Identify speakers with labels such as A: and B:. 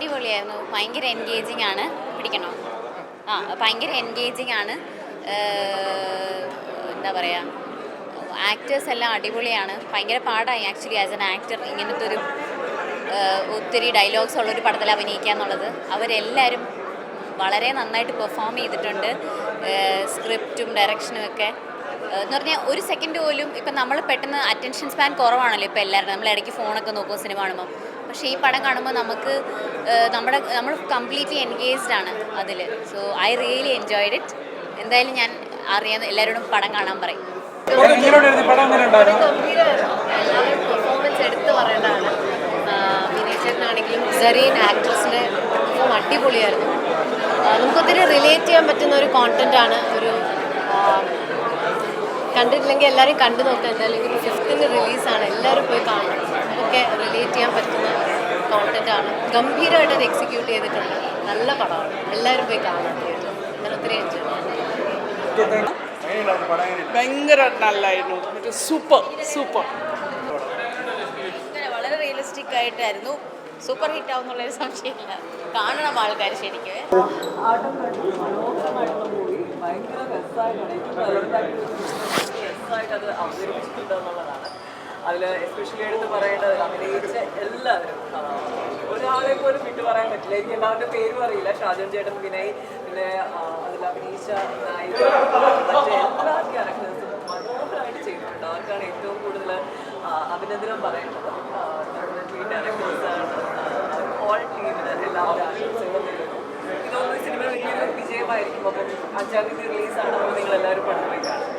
A: അടിപൊളിയായിരുന്നു. ഭയങ്കര എൻഗേജിങ് ആണ്. പിടിക്കണോ? ഭയങ്കര എൻഗേജിങ് ആണ്. എന്താ പറയുക, ആക്ടേഴ്സ് എല്ലാം അടിപൊളിയാണ്. ഭയങ്കര പാടായി ആക്ച്വലി ആസ് എൻ ആക്ടർ ഇങ്ങനത്തെ ഒരു ഒത്തിരി ഡയലോഗ്സ് ഉള്ളൊരു പടത്തിൽ അഭിനയിക്കുക എന്നുള്ളത്. അവരെല്ലാവരും വളരെ നന്നായിട്ട് പെർഫോം ചെയ്തിട്ടുണ്ട്. സ്ക്രിപ്റ്റും ഡയറക്ഷനും ഒക്കെ എന്ന് പറഞ്ഞാൽ ഒരു സെക്കൻഡ് പോലും ഇപ്പം നമ്മൾ പെട്ടെന്ന് അറ്റൻഷൻ സ്പാൻ കുറവാണല്ലോ ഇപ്പോൾ എല്ലാവരും. നമ്മൾ ഇടയ്ക്ക് ഫോണൊക്കെ നോക്കും സിനിമ കാണുമ്പോൾ. പക്ഷേ ഈ പടം കാണുമ്പോൾ നമുക്ക് നമ്മൾ കംപ്ലീറ്റ്ലി എൻഗേജ്ഡ് ആണ് അതിൽ. So I really enjoyed it. എന്തായാലും ഞാൻ അറിയാൻ എല്ലാവരോടും പടം കാണാൻ പറയും.
B: എല്ലാവരും പെർഫോമൻസ് എടുത്ത് പറയേണ്ടതാണ്. വിനീതനാണെങ്കിലും സെറീൻ ആക്ട്രസിൻ്റെ പെർഫോം അടിപൊളിയായിരുന്നു. നമുക്കൊത്തിരി റിലേറ്റ് ചെയ്യാൻ പറ്റുന്ന ഒരു കോണ്ടൻ്റാണ്. ഒരു കണ്ടിട്ടില്ലെങ്കിൽ എല്ലാവരും കണ്ടു നോക്കുക. എന്തായാലും ഒരു 5th റിലീസാണ്. എല്ലാവരും പോയി കാണണം. നമുക്കൊക്കെ റിലേറ്റ് ചെയ്യാൻ പറ്റുന്ന കോണ്ടൻ്റാണ്. ഗംഭീരമായിട്ട് അത് എക്സിക്യൂട്ട് ചെയ്തിട്ടുണ്ട്. നല്ല പടമാണ്. എല്ലാവരും പോയി കാണാൻ തിയേറ്ററിൽ. ഞാൻ ഒത്തിരി എൻജോയ് ചെയ്തു.
C: ഭയങ്കര നല്ലായിരുന്നു. Super super.
A: വളരെ റിയലിസ്റ്റിക് ആയിട്ടായിരുന്നു. സൂപ്പർ ഹിറ്റ് ആവുന്നുള്ളൊരു സംശയമില്ല. കാണണം ആൾക്കാർ ശരിക്കും.
D: മനോഹരമായിട്ടുള്ള മൂവി. ഭയങ്കര രസമായിട്ടാണ് അത് അവതരിപ്പിച്ചിട്ടുണ്ട് എന്നുള്ളതാണ്. അതിൽ എസ്പെഷ്യലി എടുത്ത് പറയേണ്ടത് അഭിനയിച്ച എല്ലാവരും ഒരാളെ പോലും വിട്ടു പറയാൻ പറ്റില്ല. എനിക്ക് എല്ലാവരുടെ പേരും അറിയില്ല. ഷാജൻ ചേട്ടൻ, വിനയ്, പിന്നെ അതിൽ അഭിനയിച്ച നായിക, മറ്റേ എല്ലാ ക്യാരക്ടേഴ്സും മനോഹരമായിട്ട് ചെയ്തിട്ടുണ്ട്. അവർക്കാണ് ഏറ്റവും കൂടുതൽ അഭിനന്ദനം പറയേണ്ടത്. ഡയറക്ടേഴ്സാണ്, ഓൾ ടീമിന് എല്ലാവരും ആശംസകളും നേരുന്നു. ഇതൊന്നും സിനിമ വലിയൊരു വിജയമായിരിക്കും. അപ്പം 5-ാം തീയതി റിലീസാണ്. അപ്പോൾ നിങ്ങളെല്ലാവരും പണ്ടുപോയി കാണും.